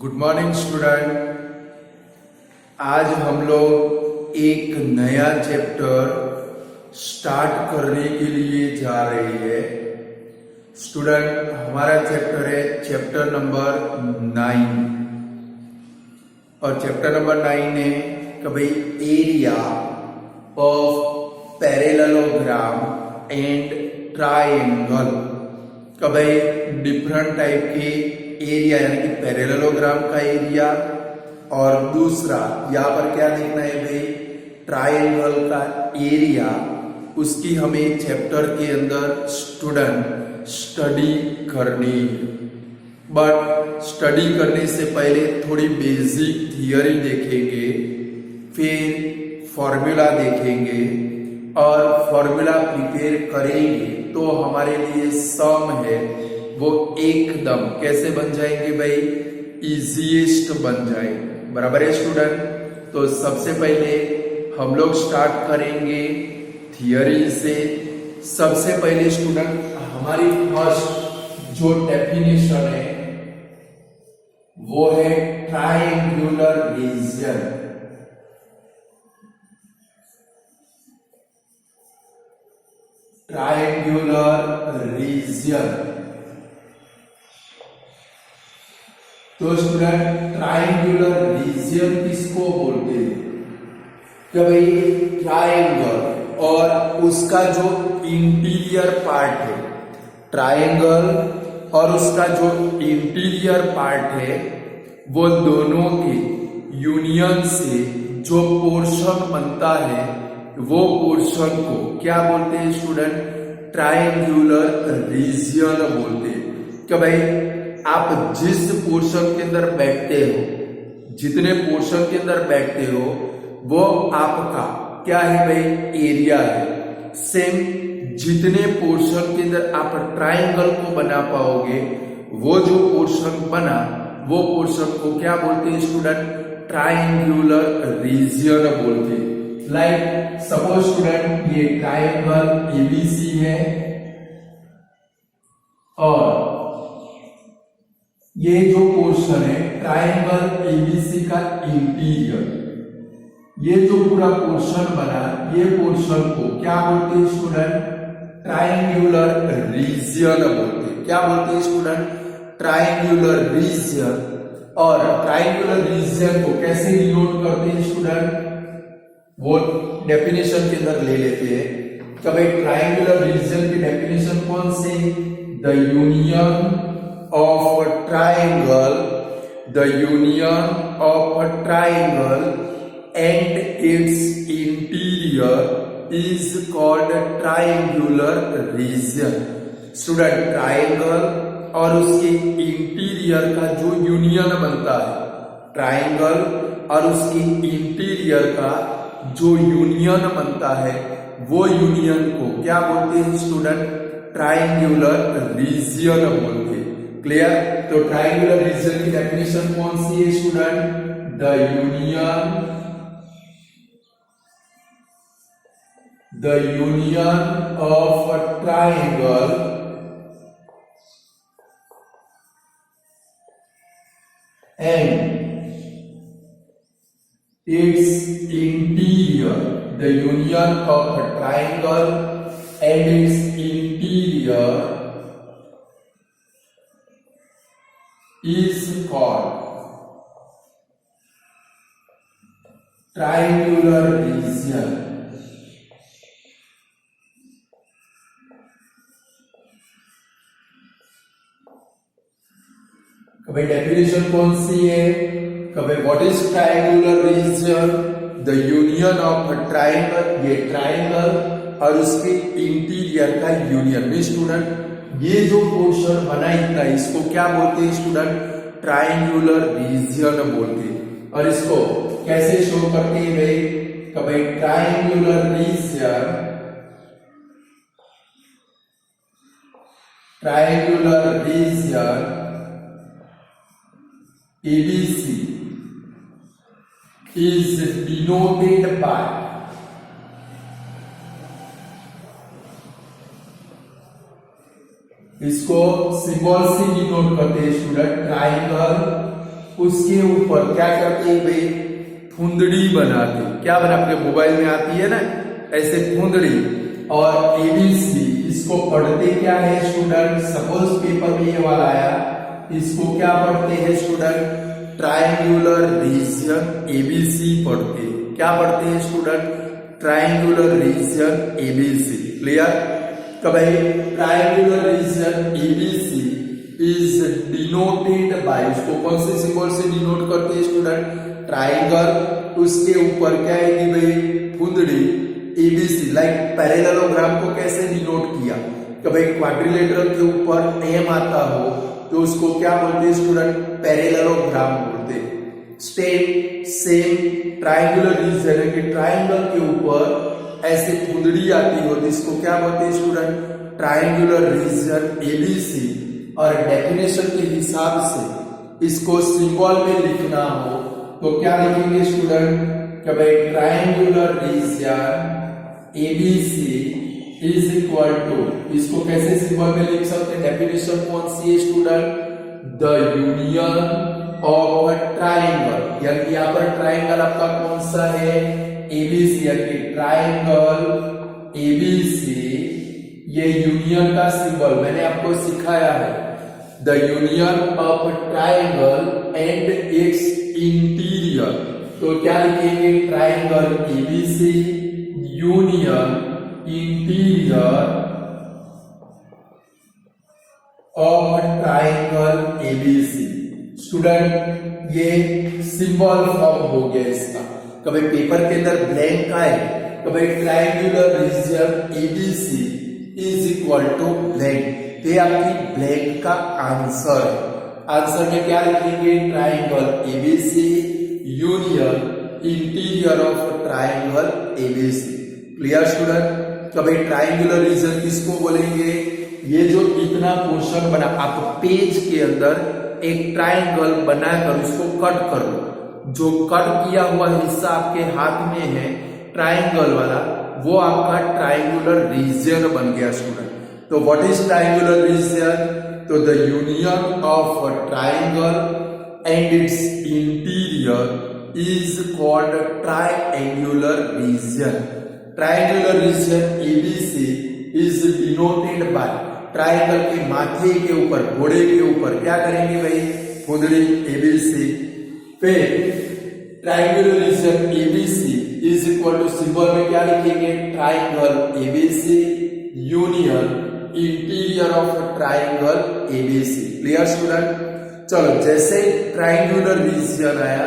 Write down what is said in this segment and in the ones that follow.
Good morning student. आज हम लोग एक नया चैप्टर स्टार्ट करने के लिए जा रहे हैं। स्टूडेंट, हमारा चैप्टर है चैप्टर नंबर 9 और चैप्टर नंबर 9 है कि भाई area of parallelogram and triangle. कि भाई डिफरेंट टाइप के एरिया यानी कि पैरेललोग्राम का एरिया और दूसरा यहाँ पर क्या देखना है भाई, ट्रायंगल का एरिया। उसकी हमें चैप्टर के अंदर स्टूडेंट स्टडी करनी है। बट स्टडी करने से पहले थोड़ी बेसिक थियरी देखेंगे, फिर फॉर्मूला देखेंगे और फॉर्मूला प्रिपेयर करेंगे तो हमारे लिए सम है वो एकदम कैसे बन जाएंगे भाई, इजीएस्ट बन जाएंगे। बराबर है स्टूडेंट। तो सबसे पहले हम लोग स्टार्ट करेंगे थियरी से। सबसे पहले स्टूडेंट हमारी फर्स्ट जो डेफिनेशन है वो है ट्रायंगुलर रीजन। Triangular region. तो स्टूडेंट ट्रायंगुलर रीजन किसको बोलते हैं? कि भाई ट्रायंगल और उसका जो इंटीरियर पार्ट है, ट्रायंगल और उसका जो इंटीरियर पार्ट है वो दोनों के यूनियन से जो पोर्शन बनता है वो पोर्शन को क्या बोलते हैं स्टूडेंट? ट्रायंगुलर रीजन बोलते हैं। कि भाई आप जिस पोर्शन के अंदर बैठते हो, जितने पोर्शन के अंदर बैठते हो वो आपका क्या है भाई, एरिया है। सेम जितने पोर्शन के अंदर आप ट्रायंगल को बना पाओगे वो जो पोर्शन बना वो पोर्शन को क्या बोलते हैं स्टूडेंट? ट्रायंगुलर रीजन बोलते हैं। लाइक सपोज स्टूडेंट ये ट्रायंगल एबीसी है और ये जो पोर्शन है ट्रायंगल एबीसी का इंटीरियर, ये जो पूरा पोर्शन बना ये पोर्शन को क्या बोलते हैं स्टूडेंट? ट्रायंगुलर रीजन बोलते हैं। क्या बोलते हैं स्टूडेंट? Triangular region. और ट्रायंगुलर रीजन को कैसे डिनोट करते हैं स्टूडेंट? वो डेफिनेशन के अंदर ले लेते हैं कि भाई ट्रायंगुलर रीजन की डेफिनेशन कौन सी? The union of a triangle, the union of a triangle and its interior is called triangular region. Student triangle और उसके इंटीरियर का जो यूनियन बनता है, ट्रायंगल और उसके इंटीरियर का जो यूनियन बनता है वो यूनियन को क्या बोलते हैं स्टूडेंट? ट्रायंगुलर रीजन बोलते हैं। क्लियर? तो ट्रायंगुलर रीजन की डेफिनेशन कौन सी है student? The union of a triangle and its interior. The union of a triangle and its interior is called triangular region. कभी डेफिनेशन कौन सी है? कभी what is triangular region? The union of a triangle, ये triangle और उसके interior का union में स्टूडेंट ये जो पोर्शन बना इतना इसको क्या बोलते हैं स्टूडेंट? ट्रायंगुलर रीजन बोलते हैं। और इसको कैसे शो करते हैं भाई? कभी triangular region, triangular region ABC is denoted by इसको सिंबल से डिनोट करते हैं स्टूडेंट। ट्रायंगल उसके ऊपर क्या करते हैं भाई, फुंदड़ी बनाते। क्या बना, आपके मोबाइल में आती है ना ऐसे फुंदड़ी। और एबीसी इसको पढ़ते क्या है स्टूडेंट, सपोज पेपर में ये वाला आया, इसको क्या पढ़ते हैं स्टूडेंट, ट्रायंगुलर रीजन एबीसी पढ़ते। क्या पढ़ते हैं student, triangular region ABC. Clear. तो भाई triangular region ABC is denoted by, उसको कौन से सिंबल से डिनोट करते हैं स्टूडेंट, ट्राइंगल, उसके ऊपर क्या आएगी भाई, फुंदड़ी, एबीसी। लाइक पैरेललोग्राम को कैसे डिनोट किया कि भाई क्वाड्रिलेटरल के ऊपर एम आता हो तो उसको क्या बोलते हैं स्टूडेंट, पैरेललोग्राम बोलते। स्टेप सेम ट्राइंगुलर रीजन है कि ट्राइंगल के ऊपर ऐसे फुंदड़ी आती हो तो इसको क्या बोलते हैं स्टूडेंट, ट्राइंगुलर रीजन एबीसी। और डेफिनेशन के हिसाब से इसको सिंबल में लिखना हो तो क्या लिखेंगे स्टूडेंट, कि भाई triangular region ABC is equal to, इसको कैसे सिंबल में लिख सकते हैं, डेफिनेशन कौन सी है student, the union of a triangle. यानी यहाँ पर ट्राइंगल आपका कौन सा है, एबीसी, यानी ट्राइंगल एबीसी, ये यूनियन का सिंबल मैंने आपको सिखाया है, the union of triangle and its interior. तो क्या लिखेंगे, triangle ABC union interior of triangle ABC. Student ये सिंबल फॉर्म हो गया इसका। कभी पेपर के अंदर ब्लैंक आए, कभी triangular region ABC is equal to blank, ये आपकी ब्लैंक का आंसर है। आंसर में क्या लिखेंगे, triangle ABC union interior of triangle ABC. Clear student. तो भाई ट्राइंगुलर रीजन किसको बोलेंगे, ये जो इतना पोर्शन बना, आप पेज के अंदर एक ट्राइंगल बनाकर उसको कट कर लो, जो कट किया हुआ हिस्सा आपके हाथ में है ट्राइंगल वाला, वो आपका ट्राइंगुलर रीजन बन गया स्टूडेंट। तो व्हाट इज ट्राइंगुलर रीजन, तो the union of a triangle and its interior is called triangular region. Triangular region ABC is denoted by, triangle के माथे के ऊपर, घोड़े के ऊपर क्या करेंगे भाई, फुंदड़ी एबीसी। फिर triangular region ABC is equal to symbol में क्या लिखेंगे, triangle ABC union interior of triangle ABC. Clear student. चलो जैसे ट्राइंगुलर रीजन आया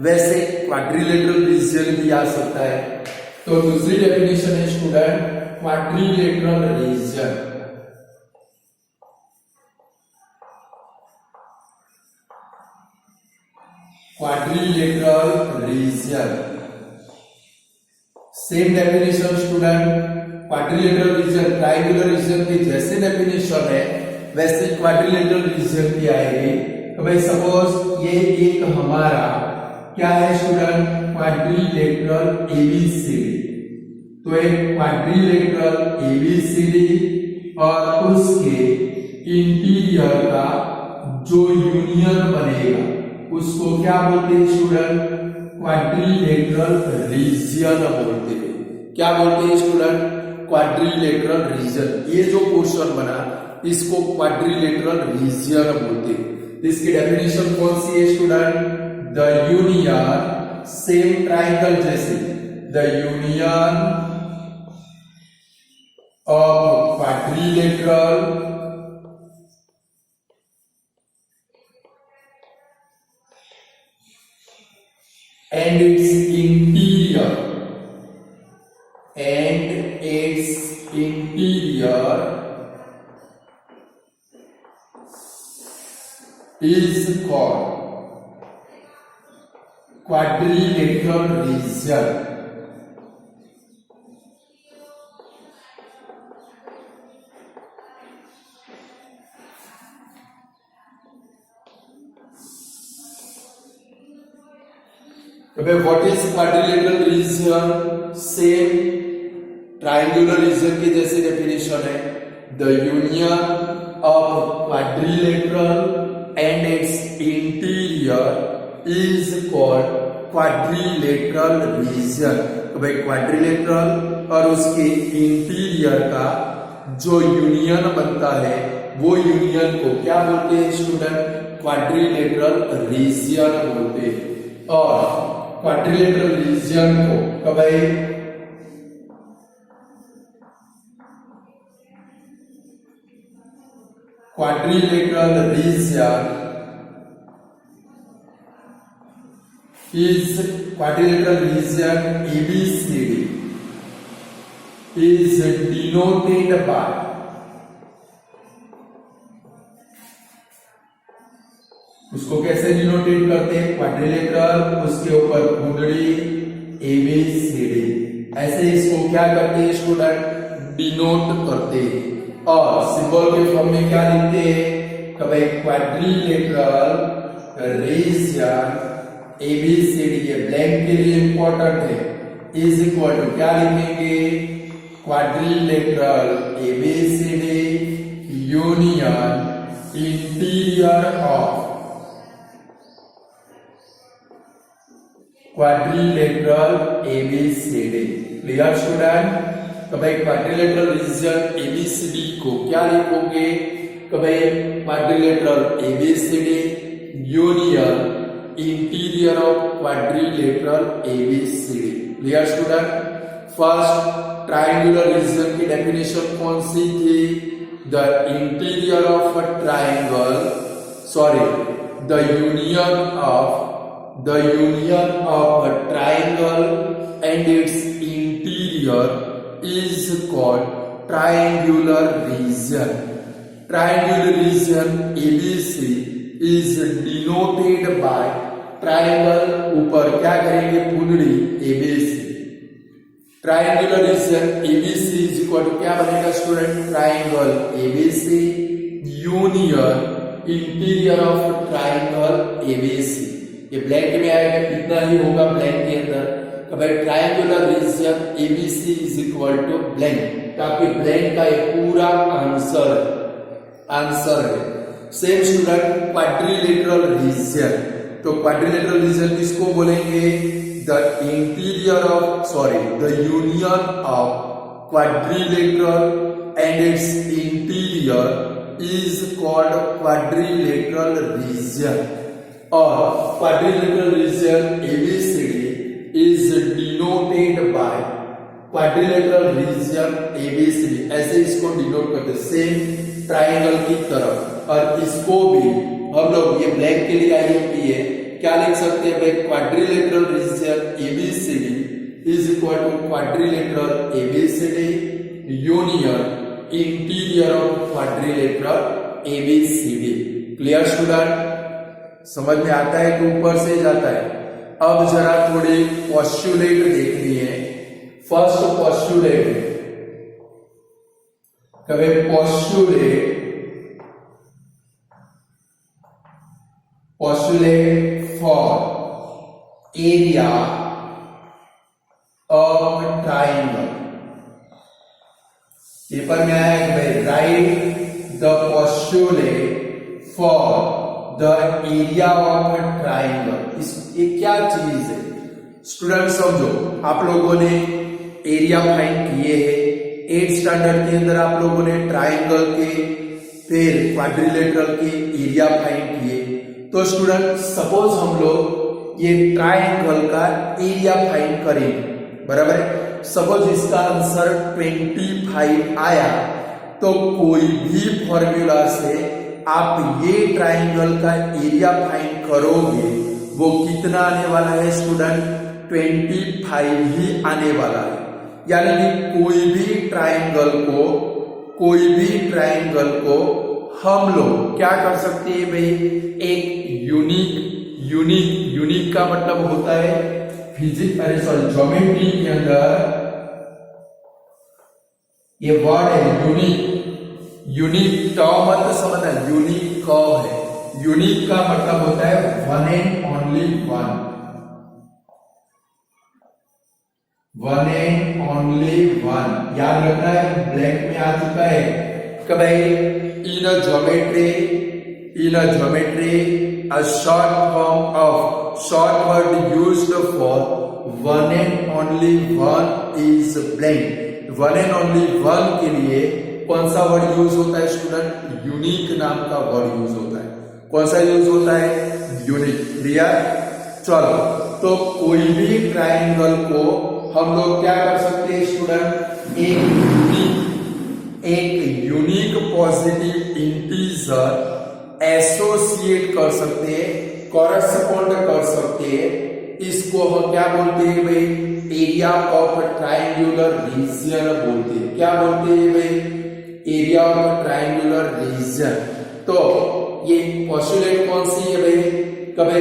वैसे क्वाड्रिलेटरल रीजन भी आ सकता है। तो दूसरी डेफिनेशन है student, quadrilateral region. Quadrilateral region same definition student. Quadrilateral region triangular region की जैसे डेफिनेशन है वैसे क्वाड्रिलेटरल रीजन की आएगी। तो भाई सपोज ये एक हमारा क्या है स्टूडेंट, क्वाड्रिलेटरल एबीसीडी। तो एक क्वाड्रिलेटरल एबीसीडी और उसके इंटीरियर का जो यूनियन बनेगा उसको क्या बोलते हैं स्टूडेंट, क्वाड्रिलेटरल रीजन बोलते हैं। क्या बोलते हैं स्टूडेंट, क्वाड्रिलेटरल रीजन। ये जो पोर्शन बना इसको क्वाड्रिलेटरल रीजन बोलते हैं। इसकी डेफिनेशन कौन सी है student, the union, same triangle जैसे, the union of quadrilateral and its interior is called quadrilateral region. What is quadrilateral region? Same triangular region की जैसी डेफिनेशन है, the union of quadrilateral and its interior is called quadrilateral region. तो भाई quadrilateral और उसके interior का जो union बनता है वो यूनियन को क्या बोलते हैं स्टूडेंट? क्वाड्रिलेटरल रीजन बोलते हैं। और क्वाड्रिलेटरल रीजन को भाई quadrilateral region is quadrilateral region ABCD is denoted by उसको कैसे डिनोटेट करते हैं? क्वाड्रिलेटरल, उसके ऊपर कुंडली ABCD, ऐसे इसको क्या करते हैं स्टूडेंट? डिनोट करते हैं। और सिंबल के फॉर्म में क्या लिखते हैं? भाई क्वाड्रिलेटरल रीजन ABCD, ये ब्लैंक के लिए इंपॉर्टेंट है, इज इक्वल टू क्या लिखेंगे? Quadrilateral ABCD union interior of quadrilateral ABCD। Clear student? तो भाई क्वाड्रिलेटरल रीजन ABCD को क्या लिखोगे? तो भाई quadrilateral ABCD union interior of quadrilateral ABCD। Clear student? First triangular region की डेफिनेशन कौन सी थी? The interior of a triangle, sorry the union of a triangle and its interior is called triangular region. Triangular region ABC is denoted by triangle, ऊपर क्या करेंगे? कुंडली ABC। Triangular region ABC is equal to क्या बनेगा student? Triangle ABC union interior of triangle ABC। ये blank में आएगा, कितना ही होगा ब्लैंक के अंदर? तो भाई triangular region ABC is equal to blank. तो आपके ब्लैंक का ये पूरा आंसर है। सेम स्टूडेंट क्वाड्रिलेटरल रीजन, तो क्वाड्रिलेटरल रीजन किसको बोलेंगे? The interior of, sorry the union of quadrilateral and its interior is called quadrilateral region. और quadrilateral region ABCD is denoted by quadrilateral region ABCD, ऐसे इसको denote करते same triangle की तरफ। और इसको भी हम लोग, ये ब्लैंक के लिए IMP है, क्या लिख सकते हैं भाई? Quadrilateral region ABCD is equal to quadrilateral ABCD union interior of quadrilateral ABCD। Clear student? समझ में आता है कि ऊपर से जाता है। अब जरा थोड़ी पोस्टुलेट देखनी है। फर्स्ट पोस्टुलेट, कभी postulate for area of triangle. Paper में आया है भाई, right the postulate for the area of a triangle. ये क्या चीज है स्टूडेंट? समझो, आप लोगों ने एरिया फाइंड किए हैं 8th स्टैंडर्ड के अंदर, आप लोगों ने ट्राइंगल के फिर क्वाड्रिलेटरल के एरिया फाइंड किए। तो स्टूडेंट सपोज हम लोग ये ट्राइंगल का एरिया फाइंड करें, बराबर है? सपोज इसका आंसर 25 आया, तो कोई भी फॉर्मूला से आप ये ट्राइंगल का एरिया फाइंड करोगे, वो कितना आने वाला है स्टूडेंट? 25 ही आने वाला है। यानी कि कोई भी ट्राइंगल को हम लोग क्या कर सकते हैं भाई? एक यूनिक का मतलब होता है ज्योमेट्री के अंदर ये वर्ड है यूनिक टर्म मत समझना, यूनिक कर्व है। यूनिक का मतलब होता है वन एंड ओनली वन। याद रखना है, ब्लैंक में आ चुका है कि भाई in geometry a short form of short word used for one and only one is blank। one and only one के लिए कौन सा वर्ड यूज होता है स्टूडेंट? यूनिक नाम का वर्ड यूज होता है। कौन सा यूज होता है? यूनिक। क्लियर? चलो, तो कोई भी ट्राइंगल को हम लोग क्या कर सकते हैं स्टूडेंट? एक यूनिक पॉजिटिव इंटीजर एसोसिएट कर सकते हैं, कॉरेस्पॉन्ड कर सकते हैं। इसको हम क्या बोलते हैं भाई? एरिया ऑफ ट्राइंगुलर रीजन बोलते हैं। क्या बोलते हैं भाई? Area of triangular region. तो ये पोस्टुलेट कौन सी है भाई? कभी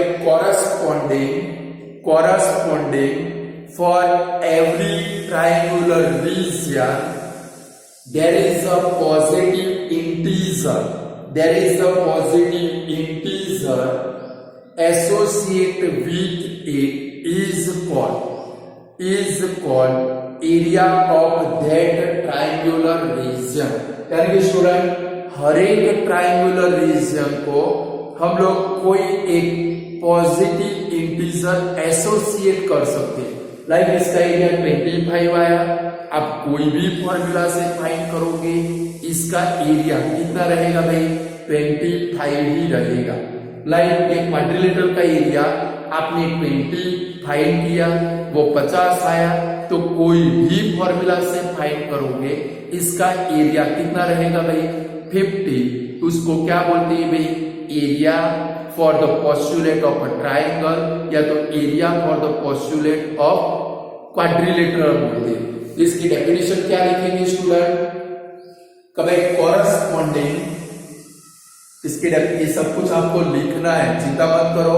corresponding for every triangular region there is a positive integer associated with it is called area of that triangular region। यानी कि स्टूडेंट हर एक ट्राइंगुलर रीजन को हम लोग कोई एक पॉजिटिव इंटीजर एसोसिएट कर सकते हैं। लाइक इसका एरिया 25 आया, आप कोई भी फॉर्मूला से फाइंड करोगे इसका एरिया कितना रहेगा भाई? 25 ही रहेगा। लाइक एक क्वाड्रिलेटरल का एरिया आपने 20 फाइंड किया, वो 50 आया, तो कोई भी फॉर्मूला से फाइंड करोगे इसका एरिया कितना रहेगा भाई? 50। उसको क्या बोलते हैं भाई? Area for the postulate of a triangle या तो area for the postulate of quadrilateral बोलते हैं। इसकी डेफिनेशन क्या लिखेंगे स्टूडेंट? कभी कॉरेस्पॉन्डिंग, इसके ये सब कुछ आपको लिखना है, चिंता मत करो।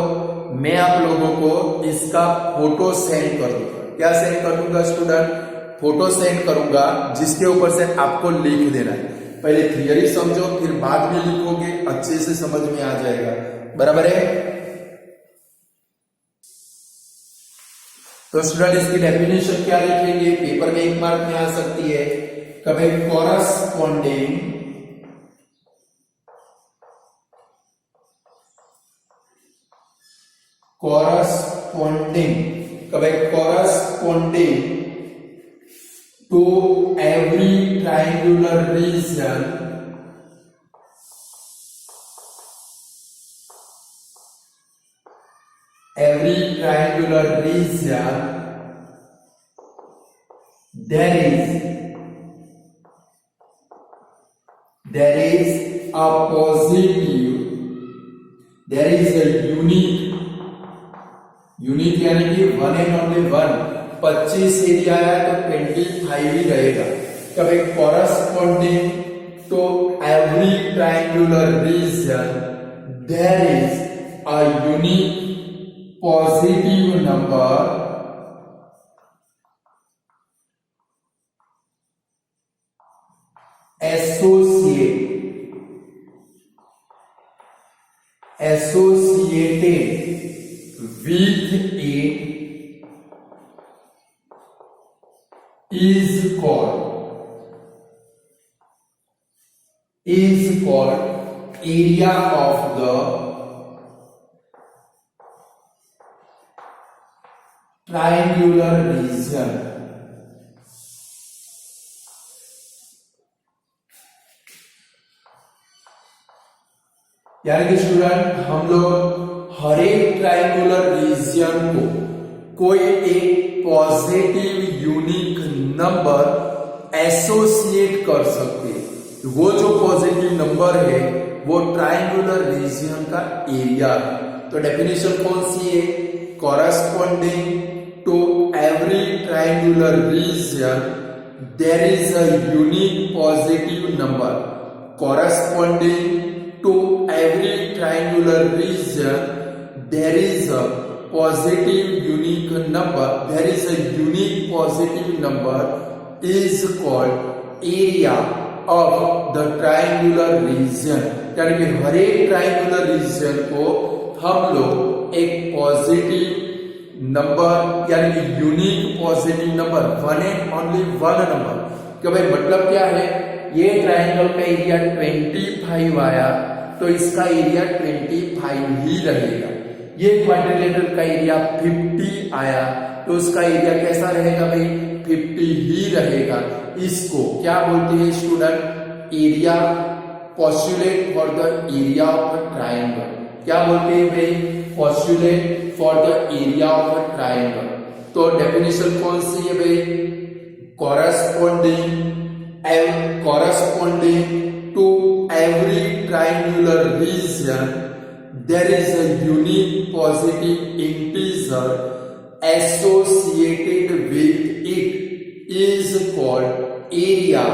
मैं आप लोगों को इसका फोटो सेंड कर दूंगा। क्या सेंड कर दूंगा स्टूडेंट? फोटो सेंड करूंगा जिसके ऊपर से आपको लिख देना है। पहले थियरी समझो, फिर बाद में लिखोगे, अच्छे से समझ में आ जाएगा। बराबर है? तो स्टूडेंट इसकी डेफिनेशन क्या लिखेंगे? पेपर में 1 मार्क में आ सकती है। कभी कॉरेस्पॉन्डिंग कभी corresponding to every triangular region there is a positive, there is a unique यानी कि one and only one। 25 area आया तो 25 ही रहेगा। कभी corresponding to every triangular region there is a unique positive number associated with it is called area of the triangular region। यानी कि student हम लोग हर एक ट्राइंगुलर रीजन को कोई एक पॉजिटिव यूनिक नंबर एसोसिएट कर सकते हैं। वो जो पॉजिटिव नंबर है वो ट्राइंगुलर रीजन का एरिया है। तो डेफिनेशन कौन सी है? Corresponding to every triangular region there is a unique positive number. Corresponding to every triangular region there is a positive unique number, there is a unique positive number is called area of the triangular region। यानी कि हर एक triangular reason को हम लोग एक positive number यानी कि unique positive number, one and only one number. कि भाई मतलब क्या है? ये ट्राइंगल का एरिया 25 आया तो इसका एरिया 25 ही रहेगा। ये क्वाड्रिलेटरल का एरिया 50 आया तो उसका एरिया कैसा रहेगा भाई, 50 ही रहेगा। इसको क्या बोलते हैं student, area, postulate for the area of a triangle. क्या बोलते हैं भाई, postulate for the area of a triangle. तो डेफिनेशन कौन सी है भाई, corresponding to every triangular region there is a unique positive integer associated with it is called area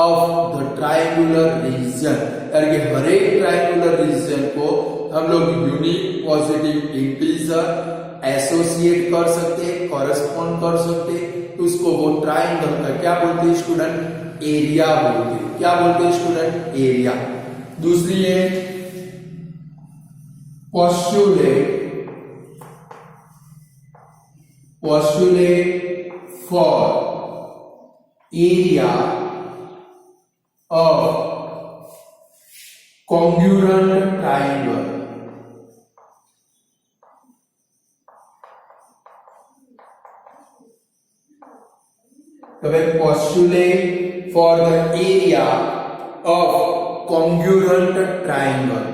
of the triangular region। यानी कि हर एक ट्रायंगुलर रीजन को हम लोग यूनिक पॉजिटिव इंटीजर एसोसिएट कर सकते हैं, कॉरेस्पॉन्ड कर सकते हैं, तो उसको वो ट्रायंगल का क्या बोलते हैं स्टूडेंट, एरिया बोलते हैं। क्या बोलते हैं स्टूडेंट, एरिया। दूसरी है postulate for area of congruent triangle। तो भाई postulate for the area of congruent triangle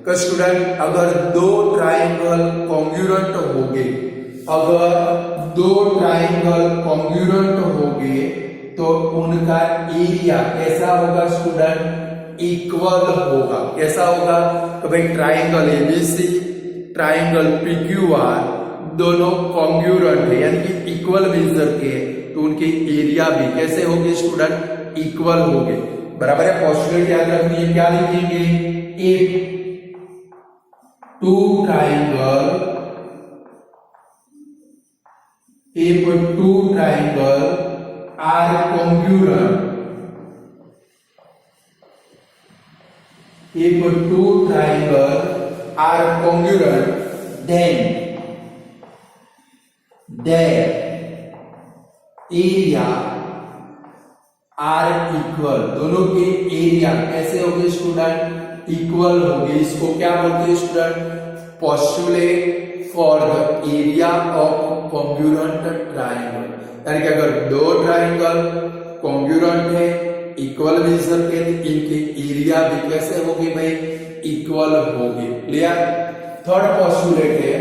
का स्टूडेंट, अगर दो ट्राइंगल कॉन्ग्रुएंट होंगे, अगर दो ट्राइंगल कॉन्ग्रुएंट होंगे तो उनका एरिया कैसा होगा स्टूडेंट, इक्वल होगा। कैसा होगा, तो भाई ट्राइंगल एबीसी, ट्राइंगल पीक्यूआर दोनों कॉन्ग्रुएंट है यानी कि इक्वल मेजर के, तो उनके एरिया भी कैसे होंगे स्टूडेंट, इक्वल होंगे। बराबर है। पोस्टुलेट याद रखनी है, क्या लिखेंगे, एक two triangle, if two triangle are congruent, if two triangle are congruent then their area are equal। दोनों के एरिया कैसे होंगे स्टूडेंट, इक्वल होंगे। इसको क्या बोलते हैं student, postulate for the area of congruent triangle. यानी कि अगर दो ट्रायंगल कॉन्ग्रुएंट है, इक्वल मेजर के, तो इनके एरिया भी कैसे होंगे भाई, इक्वल होंगे। क्लियर। थर्ड पोस्टुलेट है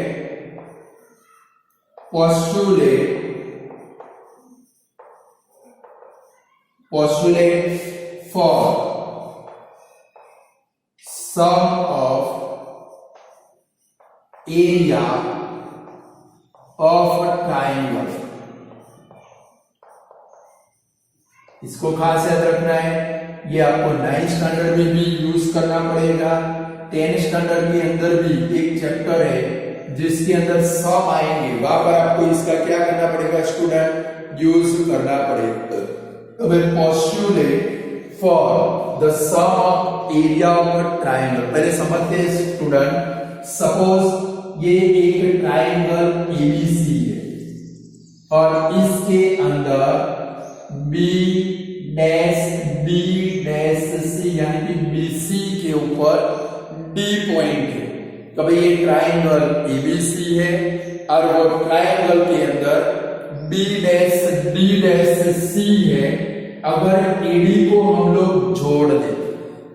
postulate for sum of area of triangle. इसको खास याद रखना है, ये आपको 9th स्टैंडर्ड में भी यूज करना पड़ेगा। 10th स्टैंडर्ड के अंदर भी एक चैप्टर है जिसके अंदर सम आएंगे, वहां पर आपको इसका क्या करना पड़ेगा स्टूडेंट, यूज करना पड़ेगा। तो postulate for the sum of area of triangle. पहले समझते हैं स्टूडेंट, सपोज ये एक ट्राइंगल एबीसी है और इसके अंदर बी डैश सी यानी कि बीसी के ऊपर डी पॉइंट है। तो भाई ये ट्राइंगल एबीसी है और वो ट्राइंगल के अंदर B dash D dash C है। अगर एडी को हम लोग जोड़ दें,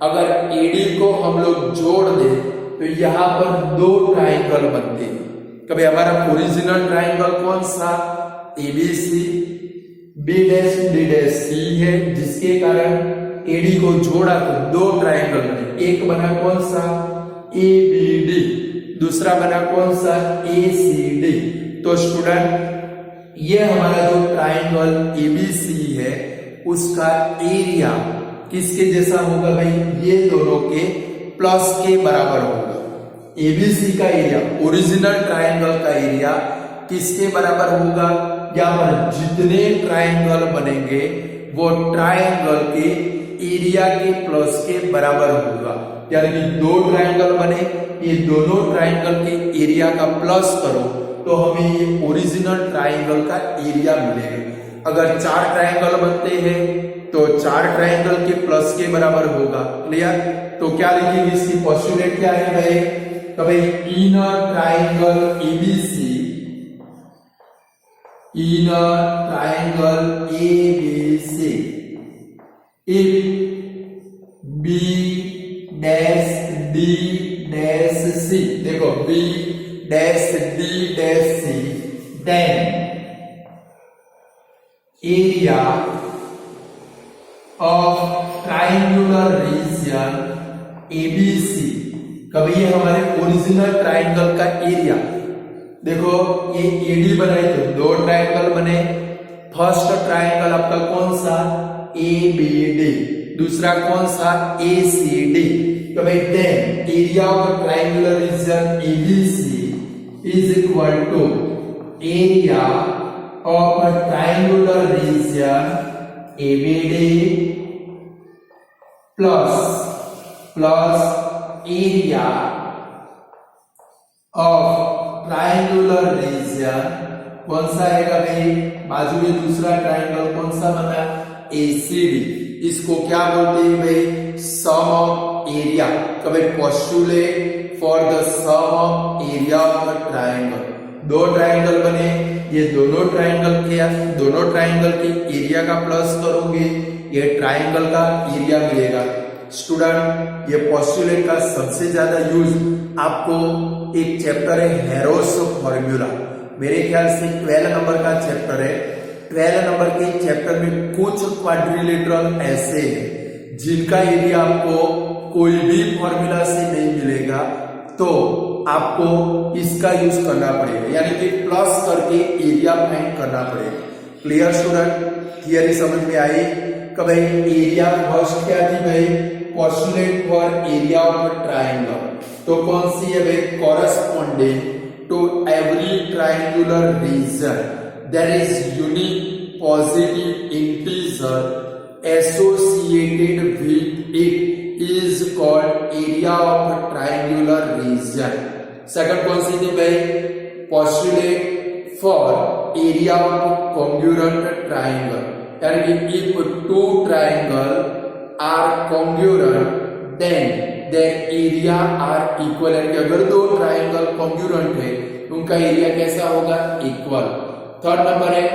अगर एडी को हम लोग जोड़ दें तो यहां पर दो ट्राइंगल बनते हैं। कभी हमारा ओरिजिनल ट्राइंगल कौन सा, ABC, B dash D dash C है, जिसके कारण एडी को जोड़ा तो दो ट्राइंगल बने। एक बना कौन सा, एबीडी, दूसरा बना कौन सा, एसीडी। तो स्टूडेंट ये हमारा जो ट्राइंगल एबीसी है उसका एरिया किसके जैसा होगा भाई, ये दोनों के प्लस के बराबर होगा। एबीसी का एरिया, ओरिजिनल ट्राइंगल का एरिया किसके बराबर होगा, यहाँ पर जितने ट्राइंगल बनेंगे वो ट्राइंगल के एरिया के प्लस के बराबर होगा। यानी कि दो ट्राइंगल बने, ये दोनों ट्राइंगल के एरिया का प्लस करो तो हमें ये ओरिजिनल ट्राइंगल का एरिया मिलेगा। अगर चार ट्राइंगल बनते हैं तो चार ट्राइंगल के प्लस के बराबर होगा। क्लियर। तो क्या लिखेंगे, इसकी पोस्टुलेट क्या है भाई, तो भाई in triangle ABC, in triangle ABC if B dash D dash C, देखो B dash D dash C, then area of triangular region ABC, कभी ये हमारे ओरिजिनल ट्राइंगल का एरिया, देखो ये एडी बनाए तो दो ट्राइंगल बने, फर्स्ट ट्राइंगल आपका कौन सा एबीडी, दूसरा कौन सा एसीडी, तो भाई then area of triangular region ABC is equal to area of triangular region ABD plus area of triangular region, कौन सा आएगा भाई, बाजू में दूसरा ट्राइंगल कौन सा बना एसीडी, इसको क्या बोलते हैं भाई, सम ऑफ एरिया, कभी postulate for the sum of area of the triangle, दो ट्राइंगल बने, ये दोनों ट्राइंगल के एरिया का प्लस करोगे, ये ट्राइंगल का एरिया मिलेगा। स्टूडेंट ये पोस्टुलेट का सबसे ज्यादा यूज आपको एक चैप्टर है हेरोस फॉर्मूला, मेरे ख्याल से 12 नंबर का चैप्टर है, 12 नंबर के चैप्टर में कुछ क्वाड्रिलेटरल ऐसे हैं जिनका एरिया आपको कोई भी फॉर्मूला से नहीं मिलेगा, तो आपको इसका यूज करना पड़ेगा, यानी कि प्लस करके एरिया फाइंड करना पड़ेगा। क्लियर स्टूडेंट, थियरी समझ में आई? कब एरिया फर्स्ट क्या थी भाई, postulate for area of triangle, तो कौन सी है भाई, corresponding to every triangular region there is unique positive integer associated with it is called area of triangular region. Second कौन सी थी भाई, postulate for area of congruent triangle, यानी कि if two triangle are congruent then their area are equal, यानी कि अगर दो ट्राइंगल कॉन्ग्रुएंट है उनका एरिया कैसा होगा, इक्वल। थर्ड नंबर है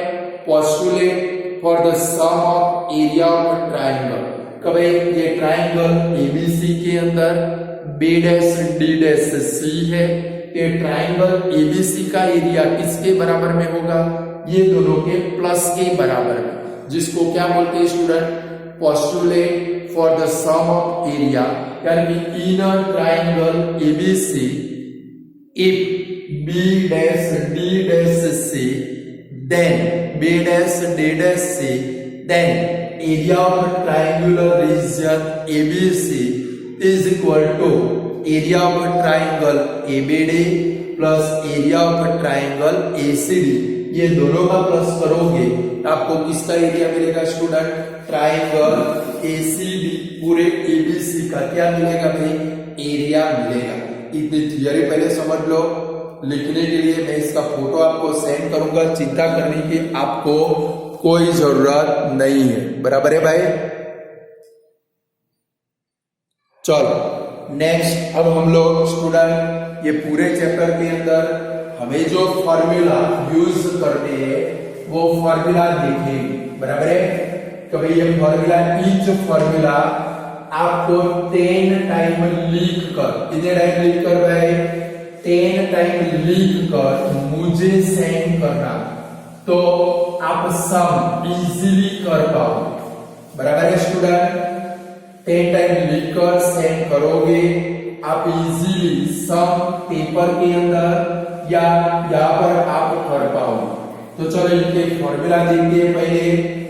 postulate for the sum of area of triangle, कब ये ट्राइंगल एबीसी के अंदर B dash D dash C है, ये ट्राइंगल एबीसी का एरिया किसके बराबर में होगा, ये दोनों के प्लस के बराबर में, जिसको क्या बोलते हैं student, postulate for the sum of area, यानी कि in a triangle ABC if B dash D dash C then B dash D dash C then area of triangular region ABC is equal to area of triangle ABD plus area of triangle ACD, ये दोनों का plus करोगे आपको किसका एरिया मिलेगा student, triangle ACD पूरे ABC का क्या मिलेगा भाई, एरिया मिलेगा। इतनी थियरी पहले समझ लो, लिखने के लिए मैं इसका फोटो आपको सेंड करूंगा, चिंता करने की आपको कोई जरूरत नहीं है, बराबर है भाई। चलो नेक्स्ट, अब हम लोग स्टूडेंट ये पूरे चैप्टर के अंदर हमें जो फॉर्मूला यूज करने हैं वो फॉर्मूला देखेंगे, बराबर है। कभी ये फॉर्मूला, ईच फॉर्मूला आपको 10 टाइम लिख कर, कितने टाइम लिख कर भाई, 10 टाइम लिख कर मुझे सेंड करना, तो आप सम इजीली कर पाओ, बराबर है स्टूडेंट। 10 टाइम लिखकर सेंड करोगे आप इजीली सम पेपर के अंदर या यहाँ पर आप कर पाओगे। तो चलो इनके फॉर्मूला देखते हैं पहले।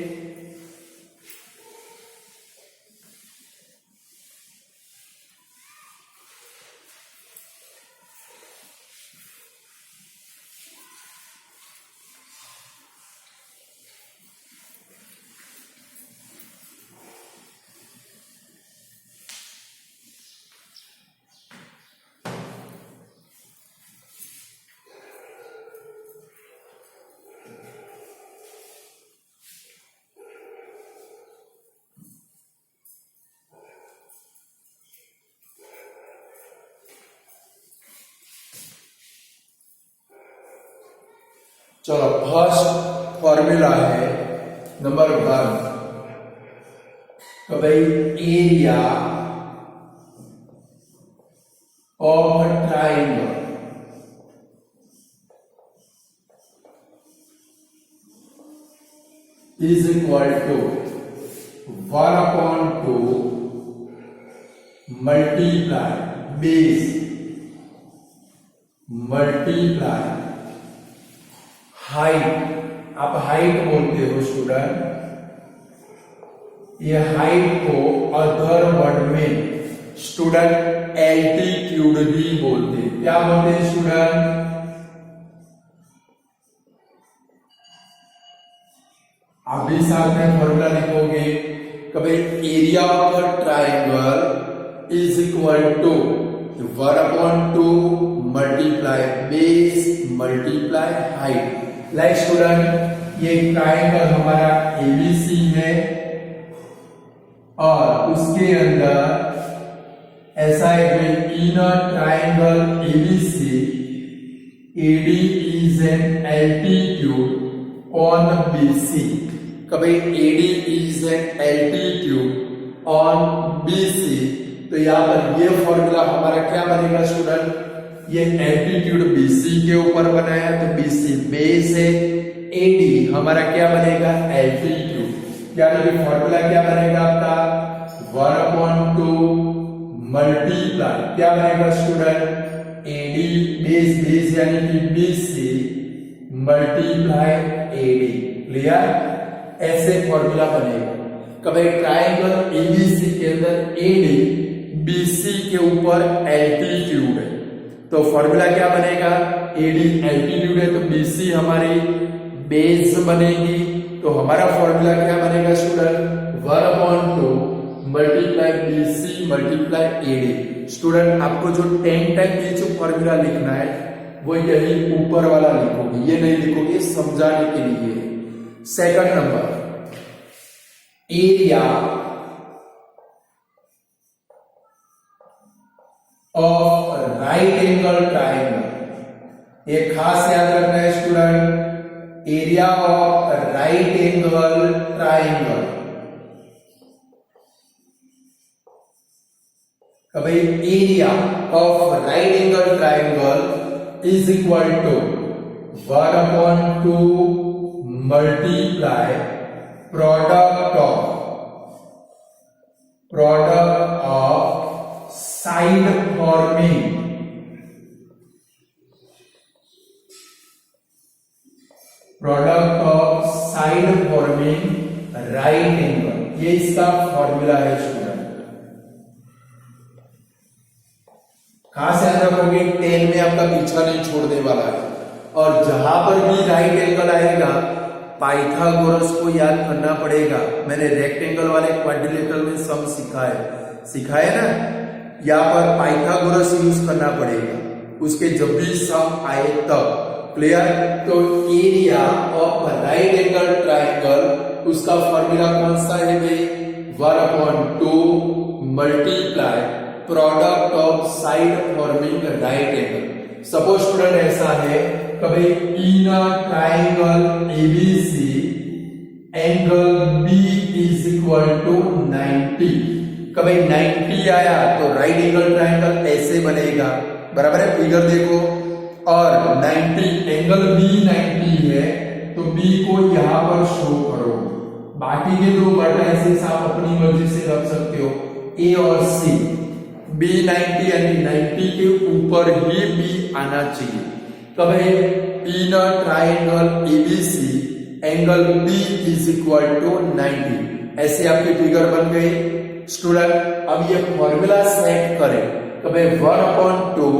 चलो फर्स्ट फॉर्मूला है नंबर 1 तो भाई area of triangle is equal to 1/2 multiply base multiply height, आप हाइट बोलते हो स्टूडेंट, ये हाइट को अदर वर्ड में स्टूडेंट एल्टीट्यूड भी बोलते हैं। क्या बोलते हैं स्टूडेंट? आप भी साथ में फॉर्मूला लिखोगे कभी area of triangle is equal to 1/2 multiply base multiply height. Like student ये ट्राइंगल हमारा एबीसी है और उसके अंदर ऐसा है कि in a triangle ABC AD is an altitude on BC. कभी AD is an altitude on BC, तो यहां पर ये फॉर्मूला हमारा क्या बनेगा स्टूडेंट? ये एल्टीट्यूड बीसी के ऊपर बनाया तो बीसी बेस है, एडी हमारा क्या बनेगा? एल्टीट्यूड। यानी कि फॉर्मूला क्या बनेगा आपका? 1/2 मल्टीप्लाई क्या बनेगा स्टूडेंट? एडी बेस बेस यानी कि बीसी मल्टीप्लाई एडी। क्लियर? ऐसे फॉर्मूला बनेगा। कभी ट्राइंगल एबीसी के अंदर एडी बीसी के ऊपर एल्टीट्यूड है, तो फॉर्मूला क्या बनेगा? एडी एल्टीट्यूड है तो बीसी हमारी बेस बनेगी, तो हमारा फॉर्मूला क्या बनेगा student? 1/2 multiply BC multiply AD. Student आपको जो 10 टाइम ये जो फॉर्मूला लिखना है वो यही ऊपर वाला लिखोगे, ये नहीं लिखोगे, समझाने के लिए। Second number area of right angle triangle. एक खास याद रखना है student, area of right angle triangle कभी area of right angle triangle is equal to 1/2 multiply product of side forming right angle. ये इसका फॉर्मूला है स्टूडेंट, खास याद रखोगे, 10 में आपका पीछा नहीं छोड़ने वाला है। और जहां पर भी राइट एंगल आएगा पाइथागोरस को याद करना पड़ेगा। मैंने रेक्टेंगल वाले क्वाड्रिलेटरल में सम सिखा है ना, यहाँ पर पाइथागोरस यूज करना पड़ेगा उसके जब भी सम आए तब। क्लियर? तो area of right angle triangle उसका फॉर्मूला कौन सा है भाई? 1/2 multiply product of side forming right angle. Suppose student ऐसा है कभी in triangle ABC angle B is equal to 90। कभी 90 आया तो राइट एंगल ट्राइंगल ऐसे बनेगा, बराबर है? फिगर देखो, और 90 एंगल बी 90 है तो बी को यहां पर शो करो। बाकी के दो वर्टिसेस आप अपनी मर्जी से रख सकते हो, ए और सी। बी 90 यानी 90 के ऊपर ही बी आना चाहिए। कब है? In triangle ABC angle B is equal to 90। ऐसे आपकी फिगर बन गई स्टूडेंट। अब ये फॉर्मूला सेट करें, कब है? 1/2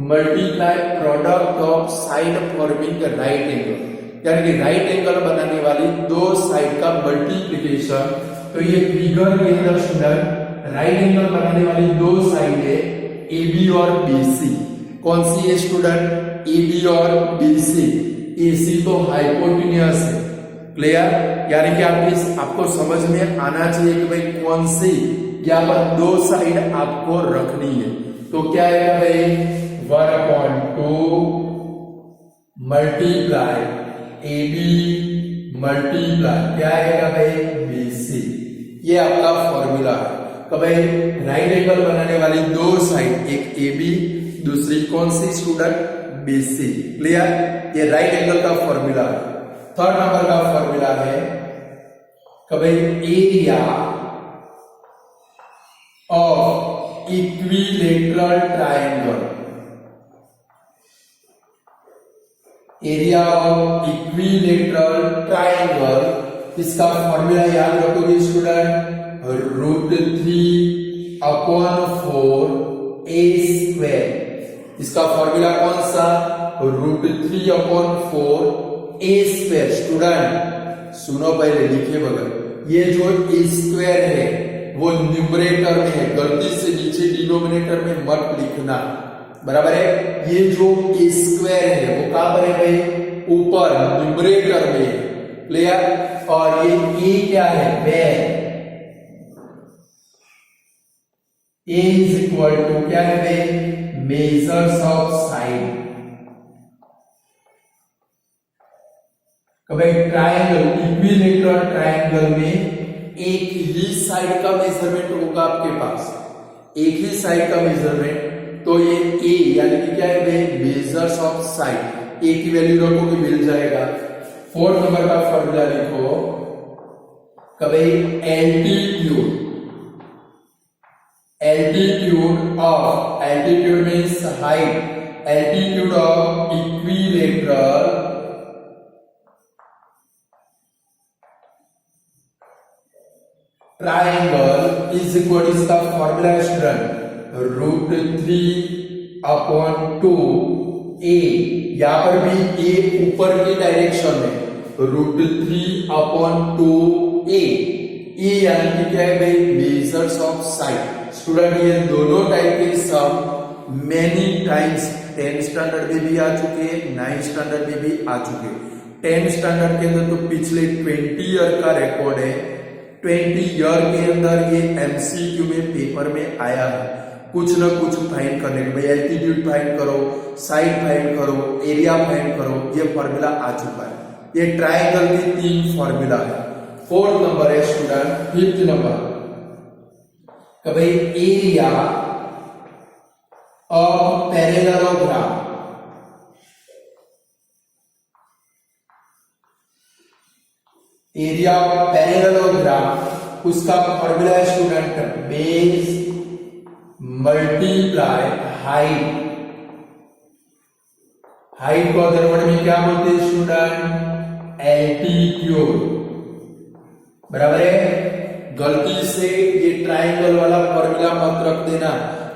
multiply product of side forming right angle, यानी कि राइट एंगल बनाने वाली दो साइड का मल्टीप्लीकेशन। तो ये फिगर के अंदर स्टूडेंट राइट एंगल बनाने वाली दो साइड है ए बी और बी सी। कौन सी है स्टूडेंट? ए बी और बी सी। ए सी तो हाइपोटेन्यूस है। क्लियर? यानी कि आपको समझ में आना चाहिए कि भाई कौन सी यहाँ पर दो साइड आपको रखनी है। तो क्या है भाई? 1/2 मल्टीप्लाई ए बी मल्टीप्लाई क्या आएगा भाई BC। ये आपका फॉर्मूला है कि भाई राइट एंगल बनाने वाली दो साइड, एक AB दूसरी कौन सी स्टूडेंट BC। क्लियर, ये राइट एंगल का फॉर्मूला है। थर्ड नंबर का फॉर्मूला है कि भाई area of equilateral triangle, area of equilateral triangle, इसका फॉर्मूला याद रखोगे स्टूडेंट, √3/4 a स्क्वायर। इसका फॉर्मूला कौन सा, √3/4 a स्क्वायर। स्टूडेंट सुनो पहले, लिखिए बगल, ये जो a स्क्वायर है वो न्यूमरेटर में है, गलती से नीचे डिनोमिनेटर में मत लिखना, बराबर है। ये जो a स्क्वायर है वो कहां पर है भाई, ऊपर न्यूमरेटर में। क्लियर, और ये a क्या है, where a is equal to क्या है भाई, मेजर्स ऑफ साइड। भाई ट्रायंगल, इक्विलेटरल ट्रायंगल में एक ही साइड का मेजरमेंट होगा आपके पास, एक ही साइड का मेजरमेंट, तो ये a यानी कि क्या है भाई, मेजर्स ऑफ साइड। a की वैल्यू रखोगे मिल जाएगा। फोर्थ नंबर का फॉर्मूला लिखो कि भाई altitude, altitude of, altitude means height, altitude of equilateral triangle is equal, इसका फॉर्मूला स्टूडेंट √3/2a। यहां पर भी a ऊपर की डायरेक्शन में, √3/2a। ए यानी कि क्या है भाई, मेजर्स ऑफ साइड। स्टूडेंट ये दोनों टाइप के सम मेनी टाइम्स 10th स्टैंडर्ड में भी आ चुके हैं, 9th स्टैंडर्ड में भी आ चुके हैं। 10th स्टैंडर्ड के अंदर तो पिछले 20 ईयर का रिकॉर्ड है, 20 ईयर के अंदर ये MCQ में पेपर में आया है। कुछ ना कुछ फाइंड करने के, भाई एल्टीट्यूड फाइंड करो, साइड फाइंड करो, एरिया फाइंड करो, ये फॉर्मूला आ चुका है। ये ट्रायंगल के 3 फॉर्मूला है। फोर्थ नंबर है स्टूडेंट, फिफ्थ नंबर कि भाई area of parallelogram, area of parallelogram, उसका फॉर्मूला है student base multiply height. Height को अदर वर्ड में क्या बोलते हैं स्टूडेंट, एल्टीट्यूड, बराबर है। गलती से ये ट्रायंगल वाला फॉर्मूला मत रख देना,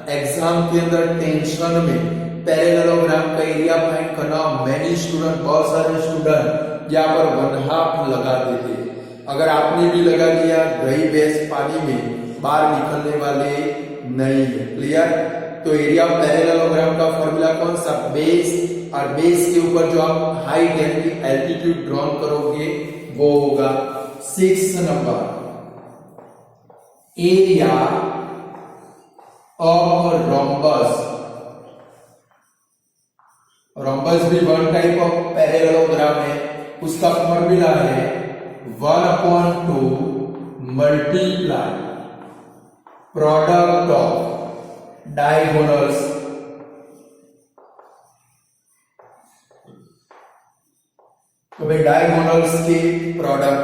एग्जाम के अंदर टेंशन में पैरेललोग्राम का एरिया फाइंड करना, मैनी स्टूडेंट, बहुत सारे स्टूडेंट यहाँ पर 1/2 लगा देते। अगर आपने भी लगा दिया, गई भैंस पानी में, बाहर निकलने वाले नहीं है। क्लियर, तो एरिया ऑफ पैरेललोग्राम का फॉर्मूला कौन सा, बेस, और बेस के ऊपर जो आप हाइट यानी कि एल्टीट्यूड ड्रॉ करोगे वो होगा। 6th number area of rhombus, rhombus भी वन टाइप ऑफ पैरेललोग्राम है, उसका फॉर्मूला है 1/2 मल्टीप्लाई प्रोडक्ट ऑफ डायगोनल्स, कभी डायगोनल्स के प्रोडक्ट,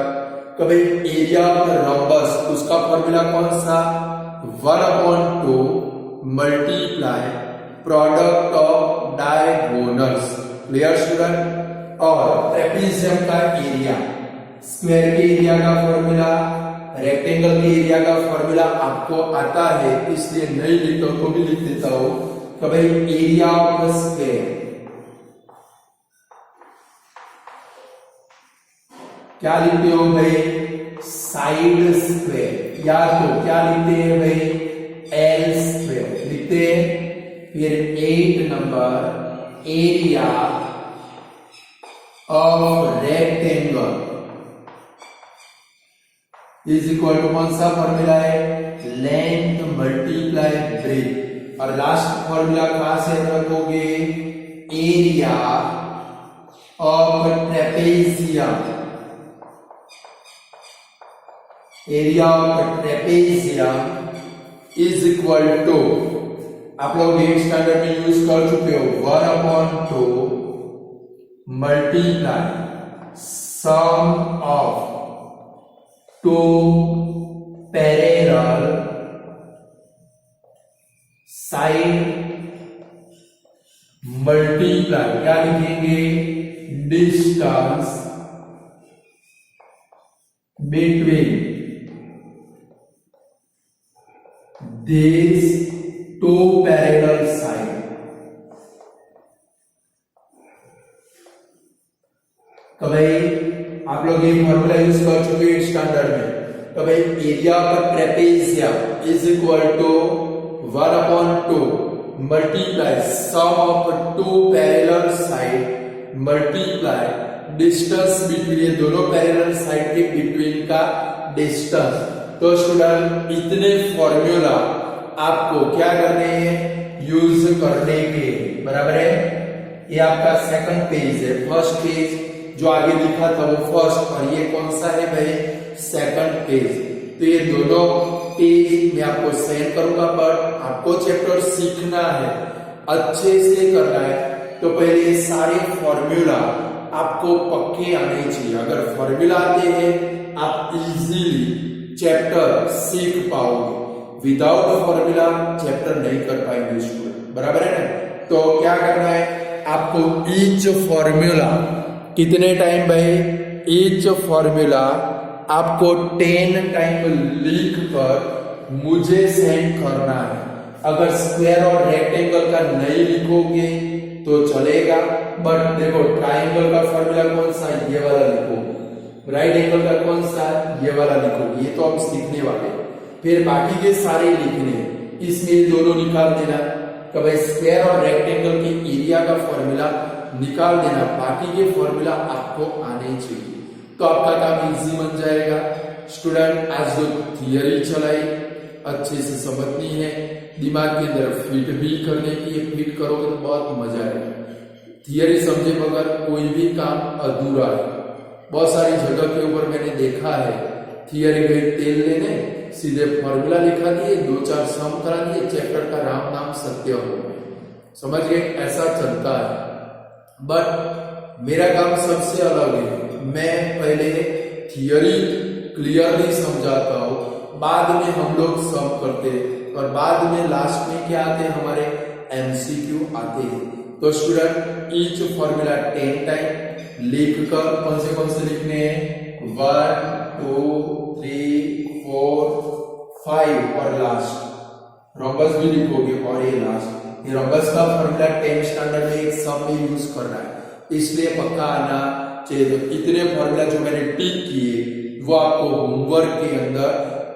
कभी एरिया ऑफ रोम्बस, उसका फॉर्मूला कौन सा, 1/2 multiply product of diagonals. Clear student. और ट्रेपेजियम का एरिया, स्क्वायर के एरिया का फॉर्मूला, रेक्टेंगल के एरिया का फॉर्मूला आपको आता है, इसलिए नहीं लिखता तो भी लिख देता हूं कि भाई एरिया ऑफ स्क्वायर क्या लिखते हो भाई, साइड स्क्वायर, या तो क्या लिखते हैं भाई, L स्क्वायर लिखते हैं। फिर 8 number area of rectangle is equal to कौन सा फॉर्मूला है, लेंथ मल्टीप्लाई ब्रेथ। और लास्ट फॉर्मूला कहां से रखोगे, area of trapezium, area of trapezium is equal to, आप लोग 8th स्टैंडर्ड में यूज कर चुके हो, 1/2 multiply sum of 2 parallel side multiply, क्या लिखेंगे, distance between these 2 parallel side. तो भाई आप लोग ये फॉर्मूला यूज कर चुके हैं स्टैंडर्ड में। तो भाई area of trapezium is equal to 1/2 multiply sum of 2 parallel side multiply distance between, ये दोनों पैरेलल साइड के बिटवीन का डिस्टेंस। तो स्टूडेंट इतने फॉर्मूला आपको क्या करने हैं, यूज करने के, बराबर है। ये आपका सेकंड पेज है, फर्स्ट पेज जो आगे लिखा था वो फर्स्ट, और ये कौन सा है भाई, सेकंड पेज। तो ये दोनों पेज मैं आपको सेंड करूंगा, बट आपको चैप्टर सीखना है, अच्छे से करना है। तो पहले ये सारे फॉर्मूला आपको पक्के आने चाहिए। अगर फॉर्मूला आते हैं आप इजीली चैप्टर सीख पाओगे, विदाउट फॉर्मूला चैप्टर नहीं कर पाएंगे स्टूडेंट, बराबर है ना। तो क्या करना है आपको, ईच फॉर्मूला कितने टाइम भाई, ईच फॉर्मूला आपको 10 टाइम लिख कर मुझे सेंड करना है। अगर स्क्वायर और रेक्टेंगल का नहीं लिखोगे तो चलेगा, बट देखो ट्राइंगल का फॉर्मूला कौन सा, ये वाला लिखो, राइट एंगल का कौन सा, ये वाला लिखो, ये तो हम सीखने वाले। फिर बाकी के सारे लिखने, इसमें दोनों निकाल देना, कभी स्क्वायर और रेक्टेंगल के एरिया का फॉर्मूला निकाल देना, बाकी के फॉर्मूला आपको आने चाहिए, तो आपका काम इजी बन जाएगा। स्टूडेंट आज जो थियरी चलाई अच्छे से समझनी है, दिमाग के अंदर फिट भी करने की, फिट करोगे तो बहुत मजा आएगा। थियरी समझे बगैर कोई भी काम अधूरा है। बहुत सारी जगह के ऊपर मैंने देखा है, थियरी गई तेल लेने, सीधे फॉर्मूला लिखा दिए, 2-4 सम करा दिए, चैप्टर का राम नाम सत्य हो गया, समझ गए, ऐसा चलता है। बट मेरा काम सबसे अलग है, मैं पहले थियरी क्लियरली समझाता हूं, बाद में हम लोग सम करते हैं, और बाद में लास्ट में क्या आते हैं, हमारे एमसीक्यू आते हैं। तो स्टूडेंट ईच फॉर्मूला 10 टाइम लिख कर, कौन से लिखने हैं, 1 2 3 4 5 और लास्ट रोम्बस भी लिखोगे, और ये लास्ट, ये रोम्बस का फॉर्मूला 10th स्टैंडर्ड में एक सम में यूज करना है, इसलिए पक्का आना चाहिए। तो इतने फॉर्मूला जो मैंने टिक किए वो आपको होमवर्क के अंदर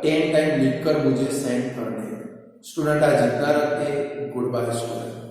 10 टाइम लिखकर मुझे सेंड करने हैं। स्टूडेंट आज इतना रखते, गुड बाय स्टूडेंट।